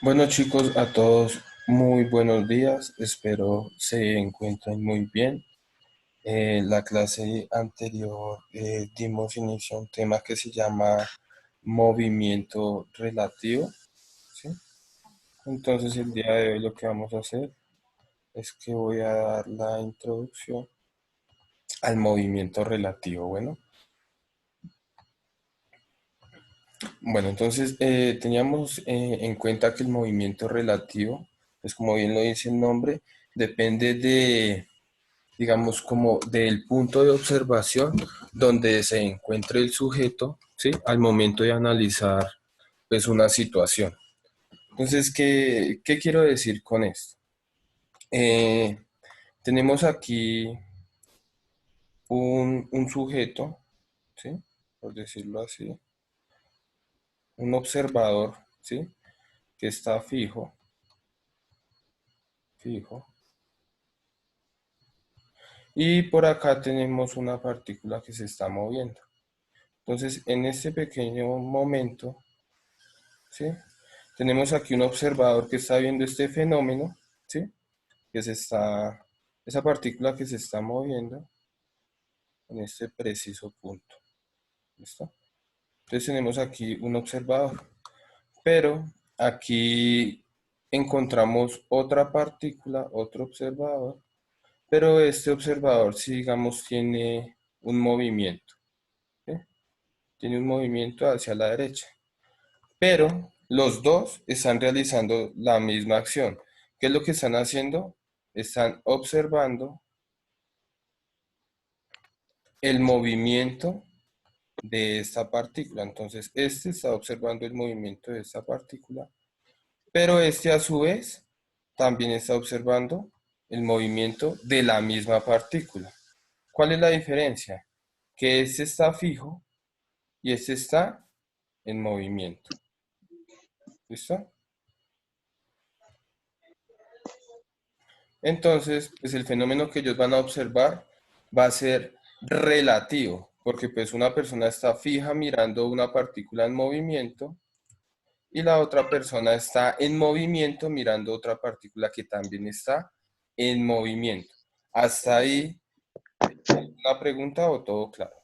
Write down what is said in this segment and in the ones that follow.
Bueno chicos, a todos muy buenos días, espero se encuentren muy bien. La clase anterior dimos inicio a un tema que se llama movimiento relativo, ¿sí? Entonces el día de hoy lo que vamos a hacer es que voy a dar la introducción al movimiento relativo. Bueno, entonces teníamos en cuenta que el movimiento relativo, pues como bien lo dice el nombre, depende de, digamos, como del punto de observación donde se encuentre el sujeto, ¿sí? Al momento de analizar, pues, una situación. Entonces, ¿qué quiero decir con esto? Eh, Tenemos aquí un sujeto, ¿sí? Por decirlo así, un observador, ¿sí? Que está fijo. Y por acá tenemos una partícula que se está moviendo. Entonces, en este pequeño momento, ¿sí? Tenemos aquí un observador que está viendo este fenómeno, ¿sí? Esa partícula que se está moviendo en este preciso punto. ¿Listo? Entonces tenemos aquí un observador, pero aquí encontramos otra partícula, otro observador, pero este observador, si digamos, tiene un movimiento, ¿sí? Tiene un movimiento hacia la derecha. Pero los dos están realizando la misma acción. ¿Qué es lo que están haciendo? Están observando el movimiento de esta partícula. Entonces, este está observando el movimiento de esta partícula, pero este a su vez también está observando el movimiento de la misma partícula. ¿Cuál es la diferencia? Que este está fijo y este está en movimiento. ¿Listo? Entonces, pues el fenómeno que ellos van a observar va a ser relativo, porque pues una persona está fija mirando una partícula en movimiento y la otra persona está en movimiento mirando otra partícula que también está en movimiento. Hasta ahí, ¿una pregunta o todo claro?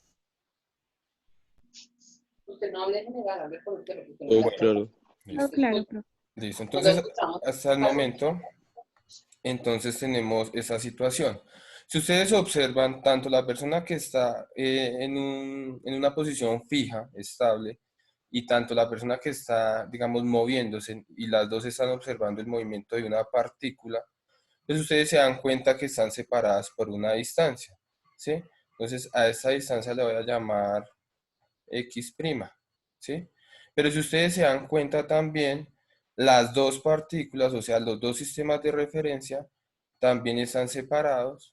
Usted no hable en general, hable por usted, porque usted no Todo está hablando. claro. No Listo. se Claro, escucha. profe. Listo. No lo Entonces, escuchamos. hasta el momento, entonces tenemos esa situación. Si ustedes observan, tanto la persona que está en una posición fija, estable, y tanto la persona que está, digamos, moviéndose, y las dos están observando el movimiento de una partícula, pues ustedes se dan cuenta que están separadas por una distancia, ¿sí? Entonces a esta distancia le voy a llamar X', ¿sí? Pero si ustedes se dan cuenta también, las dos partículas, o sea, los dos sistemas de referencia, también están separados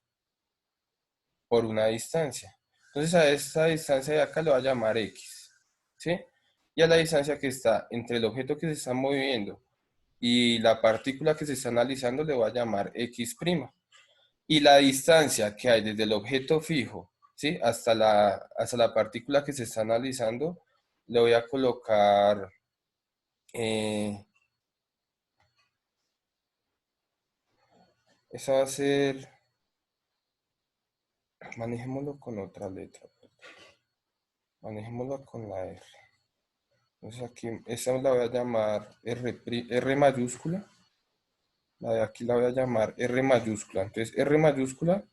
por una distancia. Entonces a esta distancia de acá le voy a llamar X, ¿sí? Y a la distancia que está entre el objeto que se está moviendo y la partícula que se está analizando le voy a llamar X'. Y la distancia que hay desde el objeto fijo, ¿sí? Hasta la partícula que se está analizando, le voy a colocar, eh, esa va a ser, manejémoslo con otra letra, manejémoslo con la R. Entonces aquí, esta la voy a llamar R mayúscula, la de aquí la voy a llamar R mayúscula. Entonces R mayúscula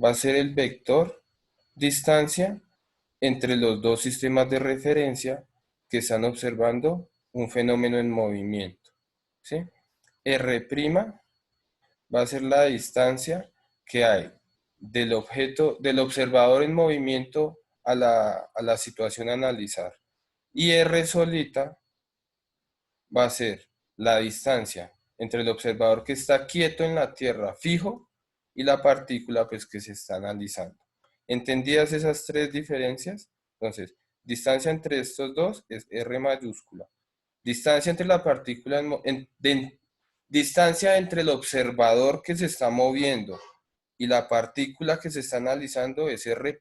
va a ser el vector distancia entre los dos sistemas de referencia que están observando un fenómeno en movimiento, ¿sí? R' va a ser la distancia que hay del objeto, del observador en movimiento a la situación a analizar. Y R solita va a ser la distancia entre el observador que está quieto en la Tierra, fijo, y la partícula pues, que se está analizando. ¿Entendidas esas tres diferencias? Entonces, distancia entre estos dos es R mayúscula. Distancia entre la partícula, distancia entre el observador que se está moviendo y la partícula que se está analizando es R',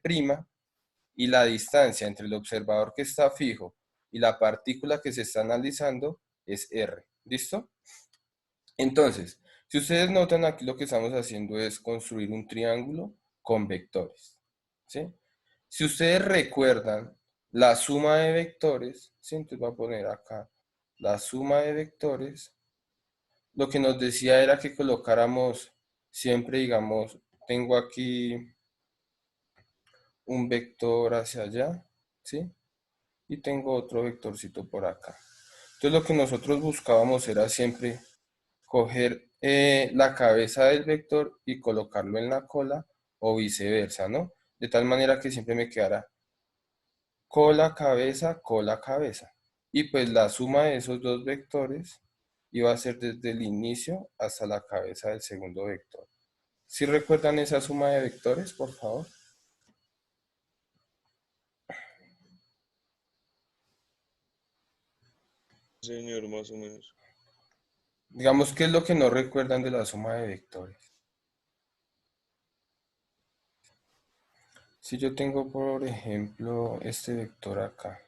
y la distancia entre el observador que está fijo y la partícula que se está analizando es R. ¿Listo? Entonces, si ustedes notan aquí lo que estamos haciendo es construir un triángulo con vectores. ¿Sí? Si ustedes recuerdan la suma de vectores, ¿sí? Entonces voy a poner acá la suma de vectores. Lo que nos decía era que colocáramos siempre, digamos, tengo aquí un vector hacia allá, ¿sí? Y tengo otro vectorcito por acá. Entonces lo que nosotros buscábamos era siempre coger la cabeza del vector y colocarlo en la cola o viceversa, ¿no? De tal manera que siempre me quedara cola, cabeza, cola, cabeza. Y pues la suma de esos dos vectores iba a ser desde el inicio hasta la cabeza del segundo vector. ¿Sí recuerdan esa suma de vectores, por favor? Señor, más o menos. Digamos, ¿qué es lo que no recuerdan de la suma de vectores? Si yo tengo, por ejemplo, este vector acá,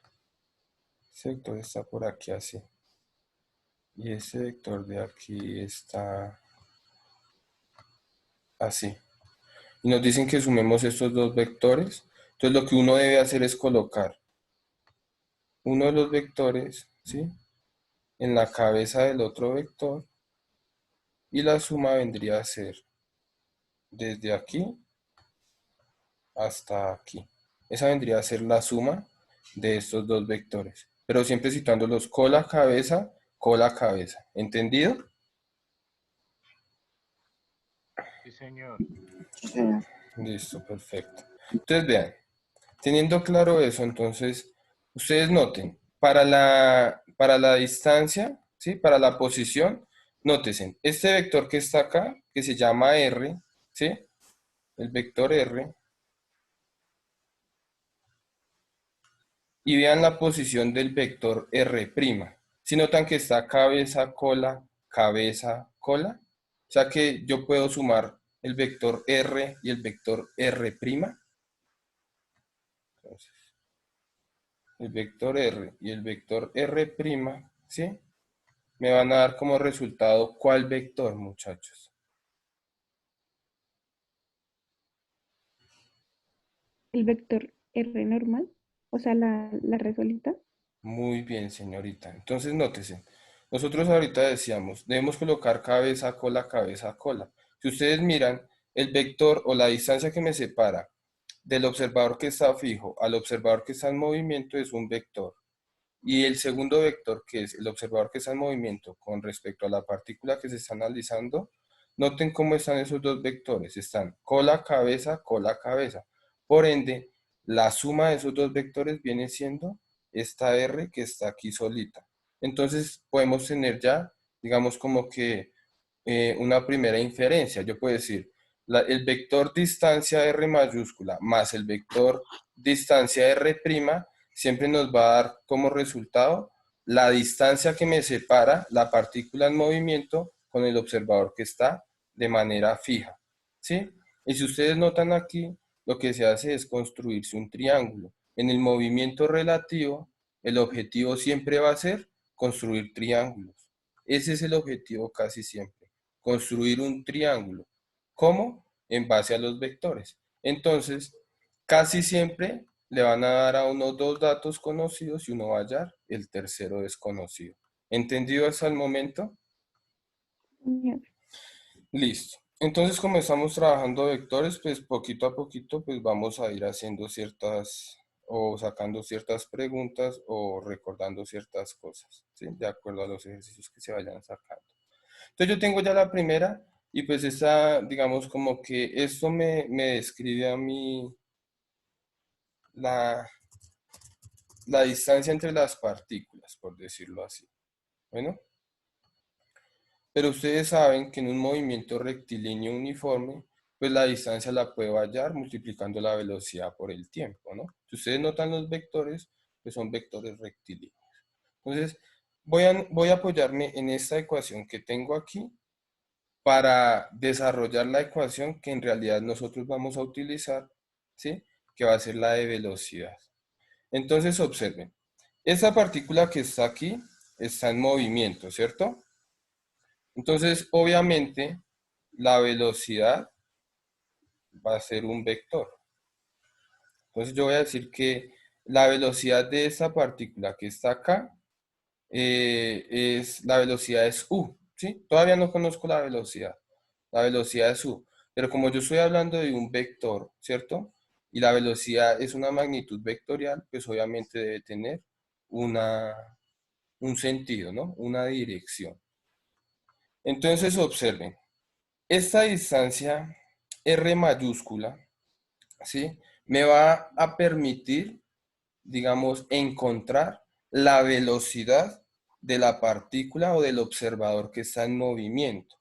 este vector está por aquí así, y este vector de aquí está así, y nos dicen que sumemos estos dos vectores, entonces lo que uno debe hacer es colocar uno de los vectores, ¿sí?, en la cabeza del otro vector, y la suma vendría a ser desde aquí hasta aquí. Esa vendría a ser la suma de estos dos vectores, pero siempre situándolos cola, cabeza. ¿Entendido? Sí, señor. Listo, perfecto. Entonces vean, teniendo claro eso, entonces ustedes noten, para la distancia, ¿sí? Para la posición, nótense, este vector que está acá, que se llama R, ¿sí? El vector R, y vean la posición del vector R'. Si notan que está cabeza, cola, o sea que yo puedo sumar el vector R y el vector R'. Entonces, el vector R y el vector R', ¿sí? Me van a dar como resultado ¿cuál vector, muchachos? El vector R normal, o sea, la red solita. Muy bien, señorita. Entonces, nótese. Nosotros ahorita decíamos, debemos colocar cabeza, cola, cabeza, cola. Si ustedes miran, el vector o la distancia que me separa del observador que está fijo al observador que está en movimiento es un vector. Y el segundo vector, que es el observador que está en movimiento con respecto a la partícula que se está analizando, noten cómo están esos dos vectores. Están cola, cabeza, cola, cabeza. Por ende, la suma de esos dos vectores viene siendo esta R que está aquí solita. Entonces, podemos tener ya, digamos, como que una primera inferencia. Yo puedo decir, el vector distancia R mayúscula más el vector distancia R' siempre nos va a dar como resultado la distancia que me separa la partícula en movimiento con el observador que está de manera fija, ¿sí? Y si ustedes notan aquí, lo que se hace es construirse un triángulo. En el movimiento relativo, el objetivo siempre va a ser construir triángulos. Ese es el objetivo casi siempre, construir un triángulo. ¿Cómo? En base a los vectores. Entonces, casi siempre le van a dar a uno dos datos conocidos y uno va a hallar el tercero desconocido. ¿Entendido hasta el momento? Señor. Listo. Entonces, como estamos trabajando vectores, pues poquito a poquito, pues vamos a ir haciendo ciertas o sacando ciertas preguntas o recordando ciertas cosas, ¿sí? De acuerdo a los ejercicios que se vayan sacando. Entonces, yo tengo ya la primera y pues esta, digamos, como que esto me describe a mí la, la distancia entre las partículas, por decirlo así. Bueno, pero ustedes saben que en un movimiento rectilíneo uniforme, pues la distancia la puedo hallar multiplicando la velocidad por el tiempo, ¿no? Si ustedes notan los vectores, pues son vectores rectilíneos. Entonces, voy a apoyarme en esta ecuación que tengo aquí para desarrollar la ecuación que en realidad nosotros vamos a utilizar, ¿sí? Que va a ser la de velocidad. Entonces, observen, esta partícula que está aquí está en movimiento, ¿cierto? Entonces, obviamente, la velocidad va a ser un vector. Entonces, yo voy a decir que la velocidad de esta partícula que está acá, la velocidad es u, ¿sí? Todavía no conozco la velocidad es u, pero como yo estoy hablando de un vector, ¿cierto? Y la velocidad es una magnitud vectorial, pues obviamente debe tener un sentido, ¿no? Una dirección. Entonces observen, esta distancia r mayúscula, ¿sí? Me va a permitir, digamos, encontrar la velocidad de la partícula o del observador que está en movimiento,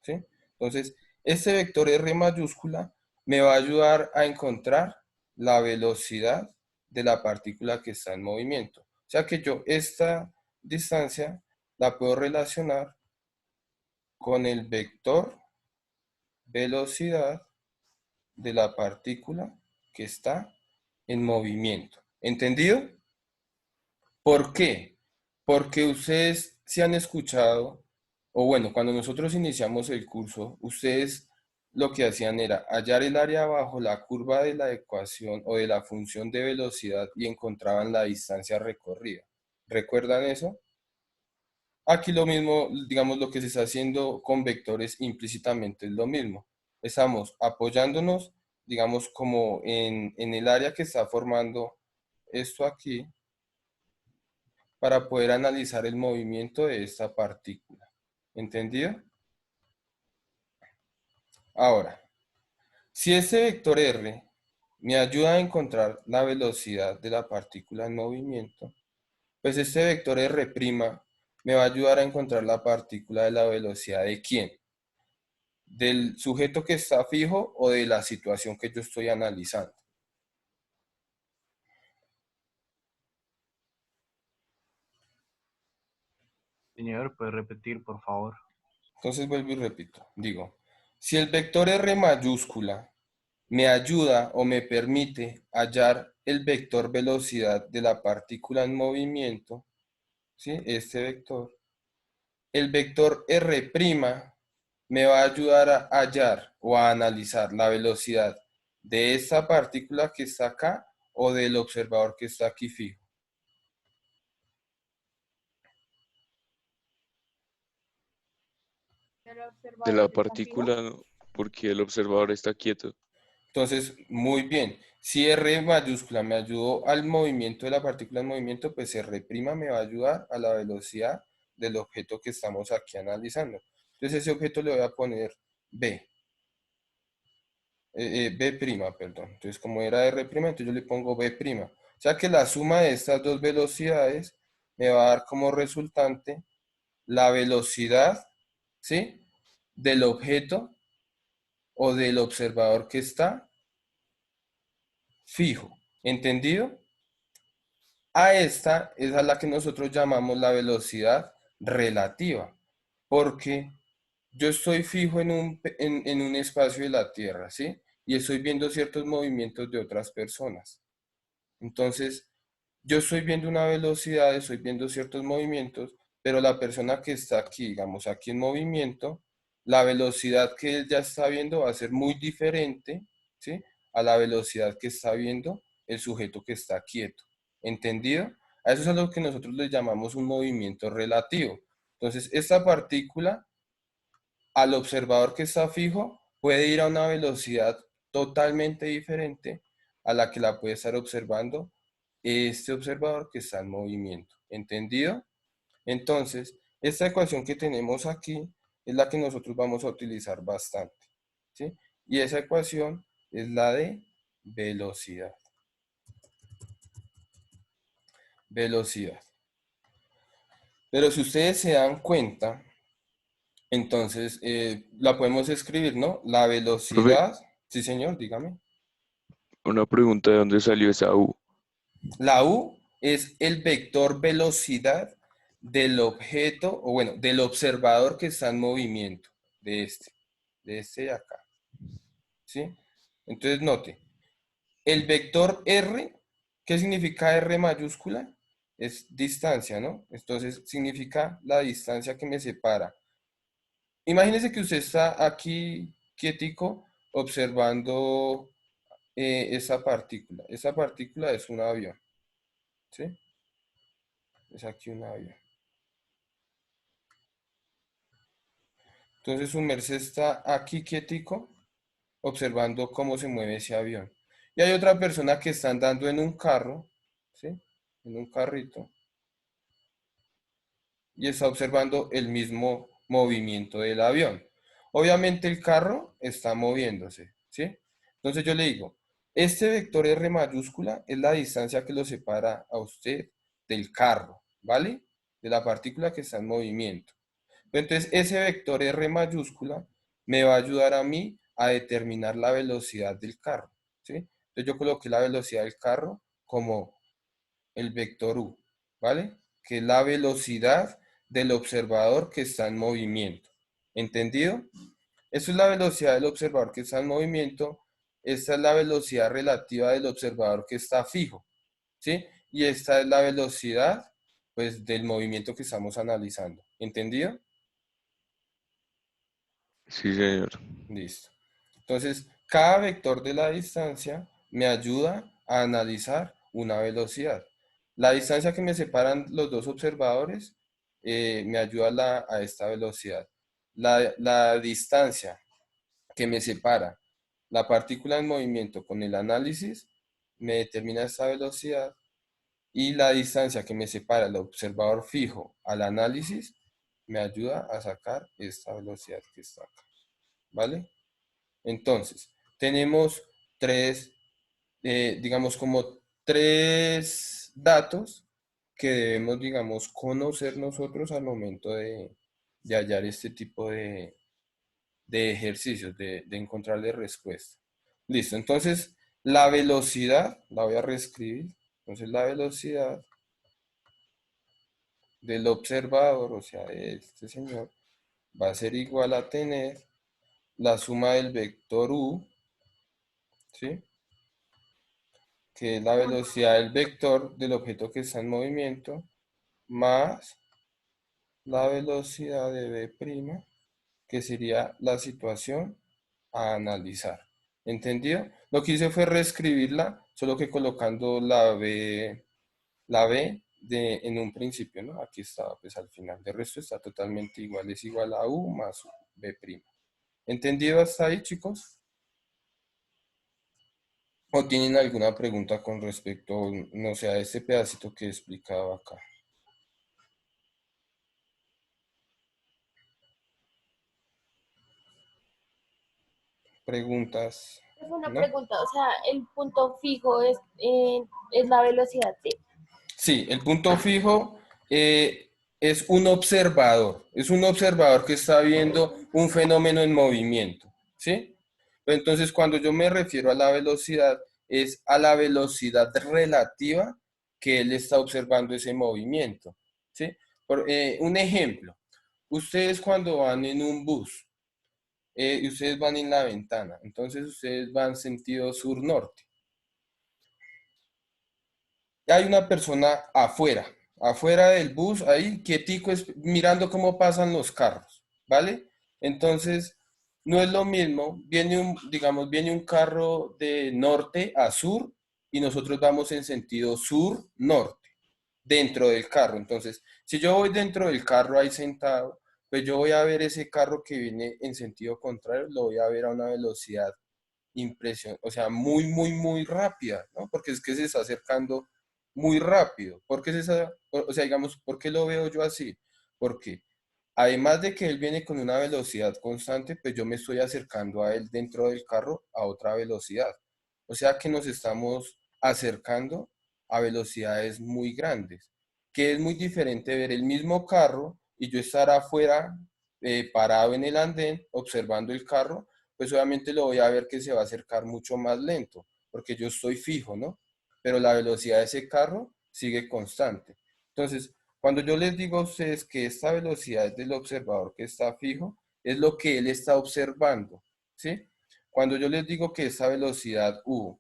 ¿sí? Entonces, este vector R mayúscula me va a ayudar a encontrar la velocidad de la partícula que está en movimiento. O sea que yo esta distancia la puedo relacionar con el vector velocidad de la partícula que está en movimiento. ¿Entendido? ¿Por qué? Porque ustedes se han escuchado, o bueno, cuando nosotros iniciamos el curso, ustedes lo que hacían era hallar el área bajo la curva de la ecuación o de la función de velocidad y encontraban la distancia recorrida. ¿Recuerdan eso? Aquí lo mismo, digamos, lo que se está haciendo con vectores implícitamente es lo mismo. Estamos apoyándonos, digamos, como en el área que está formando esto aquí, para poder analizar el movimiento de esta partícula. ¿Entendido? Ahora, si este vector R me ayuda a encontrar la velocidad de la partícula en movimiento, pues este vector R' me va a ayudar a encontrar la partícula de la velocidad de ¿quién? ¿Del sujeto que está fijo o de la situación que yo estoy analizando? Señor, ¿puede repetir, por favor? Entonces vuelvo y repito. Digo, si el vector R mayúscula me ayuda o me permite hallar el vector velocidad de la partícula en movimiento, ¿sí? Este vector. El vector R' me va a ayudar a hallar o a analizar la velocidad de esta partícula que está acá o del observador que está aquí fijo. De la partícula, ¿no? Porque el observador está quieto. Entonces, muy bien. Si R mayúscula me ayudó al movimiento de la partícula en movimiento, pues R' me va a ayudar a la velocidad del objeto que estamos aquí analizando. Entonces, ese objeto le voy a poner B. B', perdón. Entonces, como era R', entonces yo le pongo B'. O sea que la suma de estas dos velocidades me va a dar como resultante la velocidad, ¿sí? Del objeto o del observador que está fijo. ¿Entendido? A esta es a la que nosotros llamamos la velocidad relativa, porque yo estoy fijo en un espacio de la Tierra, ¿sí? Y estoy viendo ciertos movimientos de otras personas. Entonces, yo estoy viendo una velocidad, estoy viendo ciertos movimientos, pero la persona que está aquí, digamos, aquí en movimiento, la velocidad que él ya está viendo va a ser muy diferente, ¿sí? A la velocidad que está viendo el sujeto que está quieto. ¿Entendido? A eso es a lo que nosotros le llamamos un movimiento relativo. Entonces, esta partícula, al observador que está fijo, puede ir a una velocidad totalmente diferente a la que la puede estar observando este observador que está en movimiento. ¿Entendido? Entonces, esta ecuación que tenemos aquí es la que nosotros vamos a utilizar bastante, ¿sí? Y esa ecuación es la de velocidad. Velocidad. Pero si ustedes se dan cuenta, entonces la podemos escribir, ¿no? La Profe, velocidad, sí señor, dígame. una pregunta de dónde salió esa U. La U es el vector velocidad del objeto, o bueno, del observador que está en movimiento, de este de acá, ¿sí? Entonces note, el vector R, ¿qué significa R mayúscula? es distancia, ¿no? Entonces significa la distancia que me separa. Imagínese que usted está aquí quietico observando esa partícula. Esa partícula es un avión, ¿sí? Es aquí un avión. Entonces su merced está aquí quietico observando cómo se mueve ese avión. Y hay otra persona que está andando en un carro, ¿sí? En un carrito, y está observando el mismo movimiento del avión. Obviamente el carro está moviéndose, ¿sí? Entonces yo le digo, este vector R mayúscula es la distancia que lo separa a usted del carro, ¿vale? De la partícula que está en movimiento. Entonces ese vector R mayúscula me va a ayudar a mí a determinar la velocidad del carro, ¿sí? Entonces yo coloqué la velocidad del carro como el vector U, ¿vale? Que es la velocidad del observador que está en movimiento. ¿Entendido? Eso es la velocidad del observador que está en movimiento. Esta es la velocidad relativa del observador que está fijo, ¿sí? Y esta es la velocidad, pues, del movimiento que estamos analizando. ¿Entendido? Sí, señor. Listo. Entonces, cada vector de la distancia me ayuda a analizar una velocidad. La distancia que me separan los dos observadores me ayuda a esta velocidad. La distancia que me separa la partícula en movimiento con el análisis me determina esta velocidad, y la distancia que me separa el observador fijo al análisis me ayuda a sacar esta velocidad que está acá. ¿Vale? Entonces, tenemos digamos, como tres datos que debemos, digamos, conocer nosotros al momento de hallar este tipo de ejercicios, de encontrarle respuesta. Listo, entonces la velocidad, la voy a reescribir. Entonces la velocidad del observador, o sea, de este señor, va a ser igual a tener la suma del vector u, ¿sí? Que es la velocidad del vector del objeto que está en movimiento, más la velocidad de b', que sería la situación a analizar. ¿Entendido? Lo que hice fue reescribirla, solo que colocando la b en un principio, ¿no? Aquí estaba, pues al final. De resto está totalmente igual, es igual a u más b'. ¿Entendido hasta ahí, chicos? ¿O tienen alguna pregunta con respecto, no sé, a este pedacito que he explicado acá? Preguntas, Es una ¿no? pregunta, o sea, el punto fijo es la velocidad, ¿sí? Sí, el punto fijo es un observador que está viendo un fenómeno en movimiento, ¿sí? Entonces, cuando yo me refiero a la velocidad, es a la velocidad relativa que él está observando ese movimiento, ¿sí? Un ejemplo, ustedes cuando van en un bus y ustedes van en la ventana, entonces ustedes van sentido sur-norte. Hay una persona afuera del bus, ahí quietico, mirando cómo pasan los carros, ¿vale? Entonces, no es lo mismo, digamos, viene un carro de norte a sur y nosotros vamos en sentido sur-norte, dentro del carro. Entonces, si yo voy dentro del carro ahí sentado, pues yo voy a ver ese carro que viene en sentido contrario, lo voy a ver a una velocidad o sea, muy, muy, muy rápida, ¿no? Porque es que se está acercando muy rápido. Porque o sea, digamos, ¿por qué lo veo yo así? Porque además de que él viene con una velocidad constante, pues yo me estoy acercando a él dentro del carro a otra velocidad. O sea que nos estamos acercando a velocidades muy grandes, que es muy diferente ver el mismo carro y yo estar afuera, parado en el andén, observando el carro, pues obviamente lo voy a ver que se va a acercar mucho más lento, porque yo estoy fijo, ¿no? Pero la velocidad de ese carro sigue constante. Entonces, cuando yo les digo a ustedes que esta velocidad del observador que está fijo, es lo que él está observando, ¿sí? Cuando yo les digo que esta velocidad u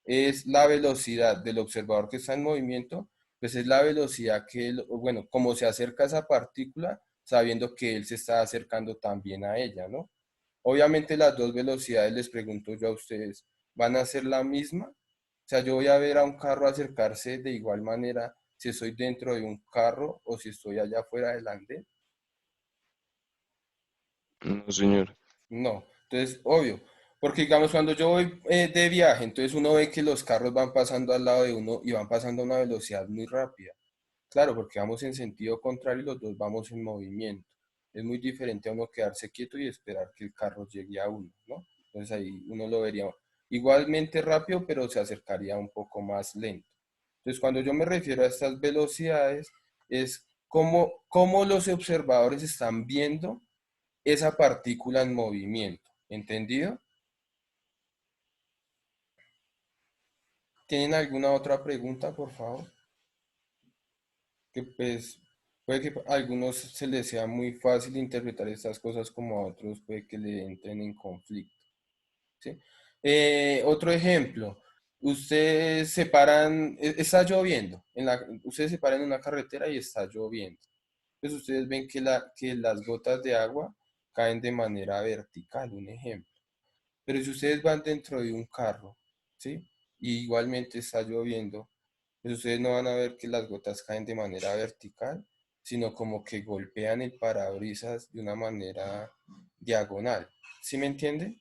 es la velocidad del observador que está en movimiento, Pues es la velocidad que él, o bueno, como se acerca a esa partícula, sabiendo que él se está acercando también a ella, ¿no? Obviamente las dos velocidades, les pregunto yo a ustedes, ¿van a ser la misma? O sea, yo voy a ver a un carro acercarse de igual manera si estoy dentro de un carro o si estoy allá afuera del andén. No, señor. No, entonces, obvio, porque digamos, cuando yo voy de viaje, entonces uno ve que los carros van pasando al lado de uno y van pasando a una velocidad muy rápida. Claro, porque vamos en sentido contrario y los dos vamos en movimiento. Es muy diferente a uno quedarse quieto y esperar que el carro llegue a uno, ¿no? Entonces ahí uno lo vería igualmente rápido, pero se acercaría un poco más lento. Entonces, cuando yo me refiero a estas velocidades, es cómo los observadores están viendo esa partícula en movimiento. ¿Entendido? ¿Tienen alguna otra pregunta, por favor? Que pues puede que a algunos se les sea muy fácil interpretar estas cosas como a otros puede que le entren en conflicto, ¿sí? Otro ejemplo, ustedes se paran, está lloviendo, ustedes se paran en una carretera y está lloviendo. Pues ustedes ven que las gotas de agua caen de manera vertical, un ejemplo. Pero si ustedes van dentro de un carro, ¿sí? Y igualmente está lloviendo, pues ustedes no van a ver que las gotas caen de manera vertical, sino como que golpean el parabrisas de una manera diagonal. ¿Sí me entiende?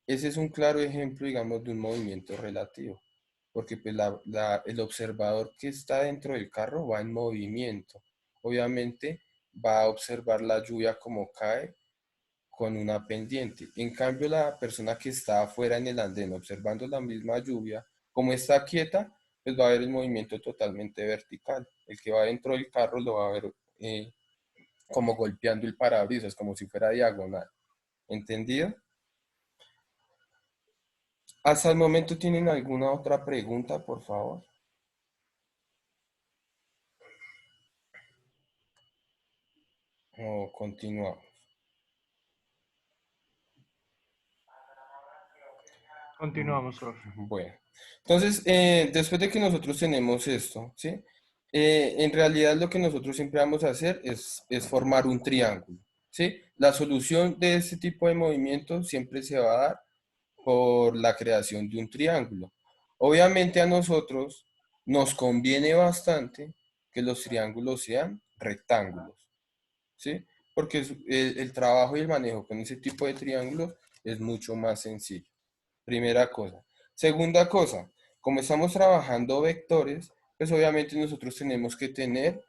Ese es un claro ejemplo, digamos, de un movimiento relativo, porque pues el observador que está dentro del carro va en movimiento. Obviamente va a observar la lluvia como cae con una pendiente. En cambio, la persona que está afuera en el andén observando la misma lluvia, como está quieta, pues va a ver el movimiento totalmente vertical. El que va dentro del carro lo va a ver como golpeando el parabrisas, como si fuera diagonal. ¿Entendido? ¿Hasta el momento tienen alguna otra pregunta, por favor? O continuamos. Continuamos, profe. Bueno, entonces, después de que nosotros tenemos esto, ¿sí? En realidad lo que nosotros siempre vamos a hacer es formar un triángulo, ¿sí? La solución de este tipo de movimiento siempre se va a dar por la creación de un triángulo. Obviamente a nosotros nos conviene bastante que los triángulos sean rectángulos, ¿sí? Porque el trabajo y el manejo con ese tipo de triángulos es mucho más sencillo. Primera cosa. Segunda cosa, como estamos trabajando vectores, pues obviamente nosotros tenemos que tener,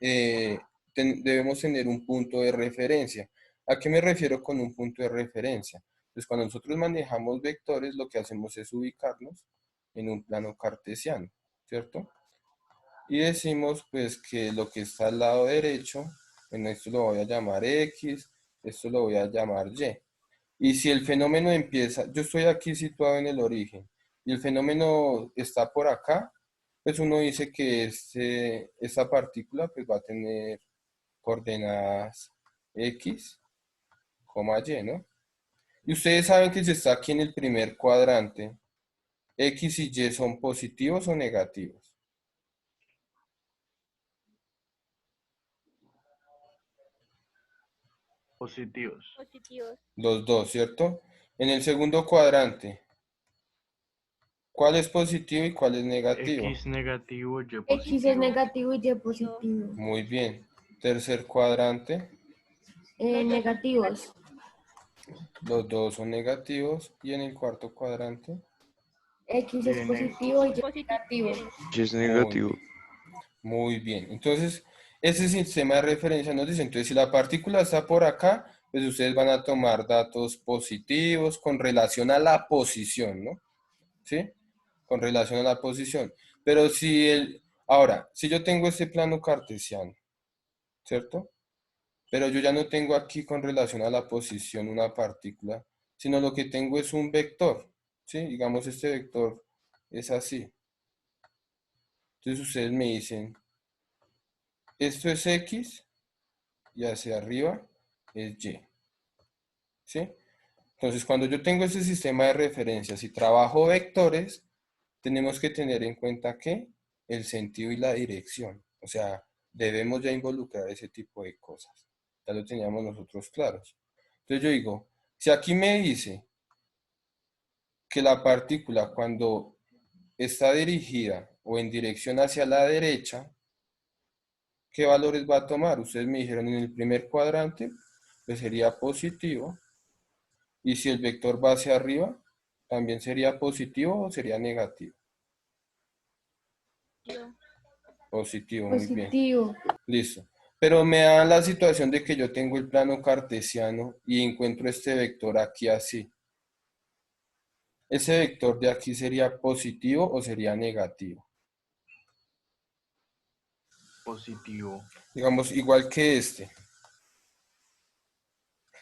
debemos tener un punto de referencia. ¿A qué me refiero con un punto de referencia? Pues cuando nosotros manejamos vectores, lo que hacemos es ubicarnos en un plano cartesiano, ¿cierto? Y decimos pues que lo que está al lado derecho, bueno, esto lo voy a llamar X, esto lo voy a llamar Y. Y si el fenómeno empieza, yo estoy aquí situado en el origen, y el fenómeno está por acá, pues uno dice que esta partícula pues va a tener coordenadas X, Y, ¿no? Y ustedes saben que si está aquí en el primer cuadrante, X y Y son positivos o negativos. Positivos. Positivos. Los dos, ¿cierto? En el segundo cuadrante, ¿cuál es positivo y cuál es negativo? X negativo, Y X es positivo. negativo y Y positivo. Muy bien. Tercer cuadrante, Negativos. los dos son negativos. Y en el cuarto cuadrante, X es Tiene positivo y Y negativo. Y es muy, negativo. muy bien. Entonces, ese sistema de referencia nos dice, entonces si la partícula está por acá, pues ustedes van a tomar datos positivos con relación a la posición, ¿no? ¿Sí? Con relación a la posición. Pero ahora, si yo tengo este plano cartesiano, ¿cierto? Pero yo ya no tengo aquí con relación a la posición una partícula, sino lo que tengo es un vector, ¿sí? Digamos, este vector es así. Entonces ustedes me dicen, esto es X y hacia arriba es Y, ¿sí? Entonces, cuando yo tengo este sistema de referencias y trabajo vectores, tenemos que tener en cuenta que el sentido y la dirección. O sea, debemos ya involucrar ese tipo de cosas. Ya lo teníamos nosotros claros. Entonces yo digo, si aquí me dice que la partícula cuando está dirigida o en dirección hacia la derecha, ¿qué valores va a tomar? Ustedes me dijeron en el primer cuadrante, pues sería positivo. Y si el vector va hacia arriba, ¿también sería positivo o sería negativo? Positivo, muy bien. Positivo. Listo. Pero me da la situación de que yo tengo el plano cartesiano y encuentro este vector aquí así. ¿Ese vector de aquí sería positivo o sería negativo? Positivo. Digamos, igual que este.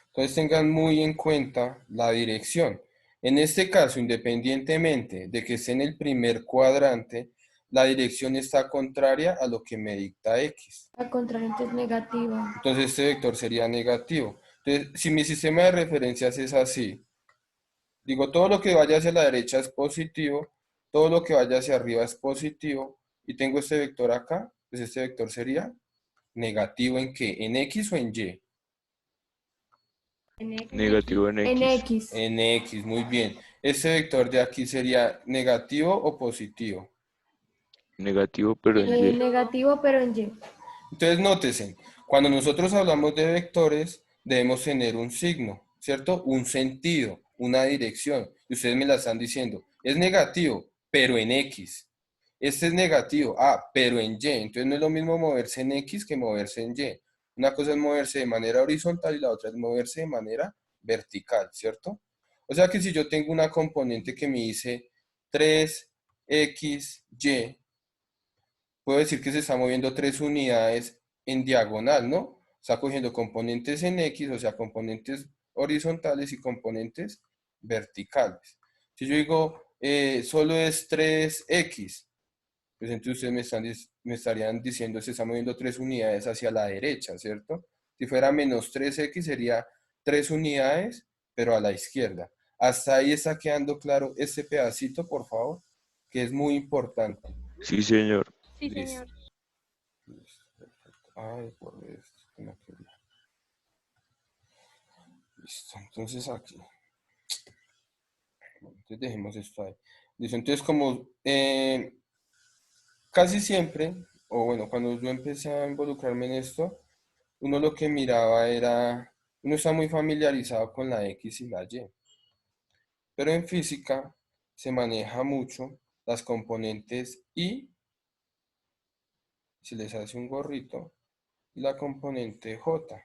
Entonces tengan muy en cuenta la dirección. En este caso, independientemente de que esté en el primer cuadrante, la dirección está contraria a lo que me dicta X. La contrariante es negativa. Entonces este vector sería negativo. Entonces, si mi sistema de referencias es así, digo, todo lo que vaya hacia la derecha es positivo, todo lo que vaya hacia arriba es positivo, y tengo este vector acá, pues este vector sería negativo ¿en qué? ¿En X o en Y? Negativo en En X. X. En X, muy bien. ¿Este vector de aquí sería negativo o positivo? Negativo, pero en Y. Negativo, pero en Y. Entonces, nótese, cuando nosotros hablamos de vectores, debemos tener un signo, ¿cierto? Un sentido, una dirección. Y ustedes me la están diciendo, es negativo, pero en X. Este es negativo, pero en Y. Entonces, no es lo mismo moverse en X que moverse en Y. Una cosa es moverse de manera horizontal y la otra es moverse de manera vertical, ¿cierto? O sea que si yo tengo una componente que me dice 3xy, puedo decir que se está moviendo 3 unidades en diagonal, ¿no? Está cogiendo componentes en X, o sea, componentes horizontales y componentes verticales. Si yo digo, solo es 3x, pues entonces ustedes me estarían diciendo se está moviendo 3 unidades hacia la derecha, ¿cierto? Si fuera menos 3x sería 3 unidades, pero a la izquierda. Hasta ahí está quedando claro este pedacito, por favor, que es muy importante. Sí, señor. Sí, Listo. señor. Listo, perfecto. Ay, por esto, que no quería. Listo, entonces aquí. Entonces dejemos esto ahí. Listo, entonces como casi siempre, o bueno, cuando yo empecé a involucrarme en esto, uno lo que miraba era, uno está muy familiarizado con la X y la Y, pero en física se maneja mucho las componentes Y, se les hace un gorrito, y la componente J,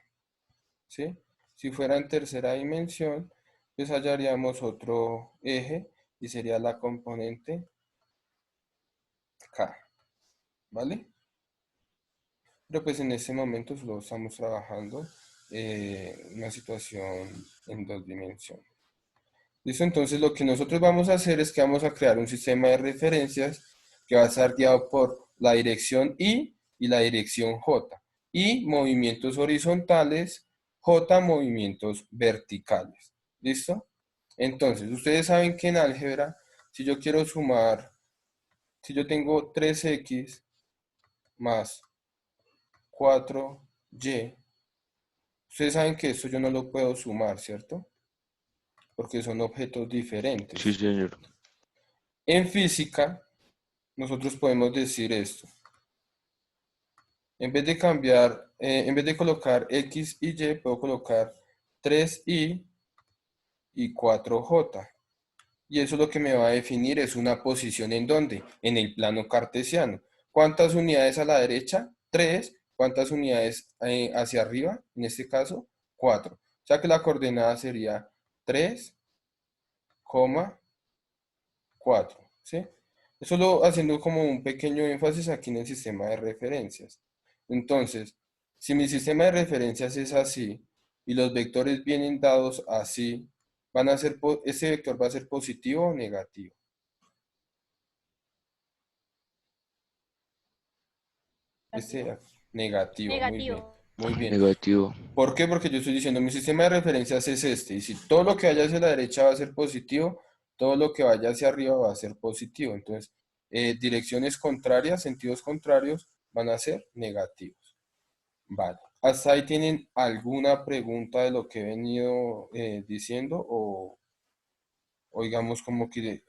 ¿sí? Si fuera en tercera dimensión, pues hallaríamos otro eje y sería la componente K, ¿vale? Pero pues en este momento solo estamos trabajando una situación en 2 dimensiones. ¿Listo? Entonces lo que nosotros vamos a hacer es que vamos a crear un sistema de referencias que va a estar guiado por la dirección y la dirección J. Y movimientos horizontales, J movimientos verticales. ¿Listo? Entonces, ustedes saben que en álgebra, si yo quiero sumar, si yo tengo 3x más 4y, ustedes saben que esto yo no lo puedo sumar, ¿cierto? Porque son objetos diferentes. Sí, señor. En física, nosotros podemos decir esto. En vez de cambiar, en vez de colocar x y y, puedo colocar 3y y 4j. Y eso lo que me va a definir es una posición en dónde, en el plano cartesiano. ¿Cuántas unidades a la derecha? 3. ¿Cuántas unidades hacia arriba? En este caso, 4. O sea que la coordenada sería 3, 4, ¿sí? Eso lo haciendo como un pequeño énfasis aquí en el sistema de referencias. Entonces, si mi sistema de referencias es así y los vectores vienen dados así, van a ser, ese vector va a ser positivo o negativo. Este negativo, muy bien. Negativo. Muy bien. Negativo. ¿Por qué? Porque yo estoy diciendo, mi sistema de referencias es este, y si todo lo que vaya hacia la derecha va a ser positivo, todo lo que vaya hacia arriba va a ser positivo. Entonces, direcciones contrarias, sentidos contrarios, van a ser negativos. Vale. ¿Hasta ahí tienen alguna pregunta de lo que he venido diciendo o digamos como que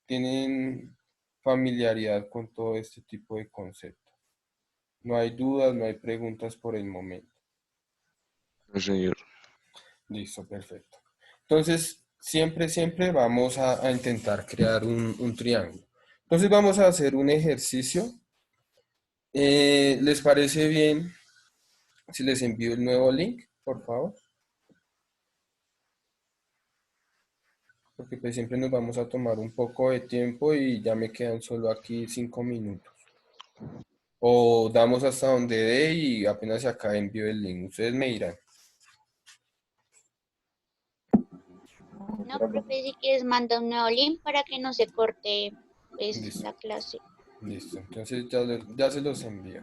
tienen familiaridad con todo este tipo de conceptos? No hay dudas, no hay preguntas por el momento. No, señor. Listo, perfecto. Entonces, siempre vamos a intentar crear un triángulo. Entonces vamos a hacer un ejercicio. ¿Les parece bien si les envío el nuevo link, por favor? Porque pues siempre nos vamos a tomar un poco de tiempo y ya me quedan solo aquí 5 minutos. O damos hasta donde dé y apenas se acabe envío el link. Ustedes me dirán. No, profe, si quieres manda un nuevo link para que no se corte pues, Listo. la clase. Listo. Entonces ya se los envío.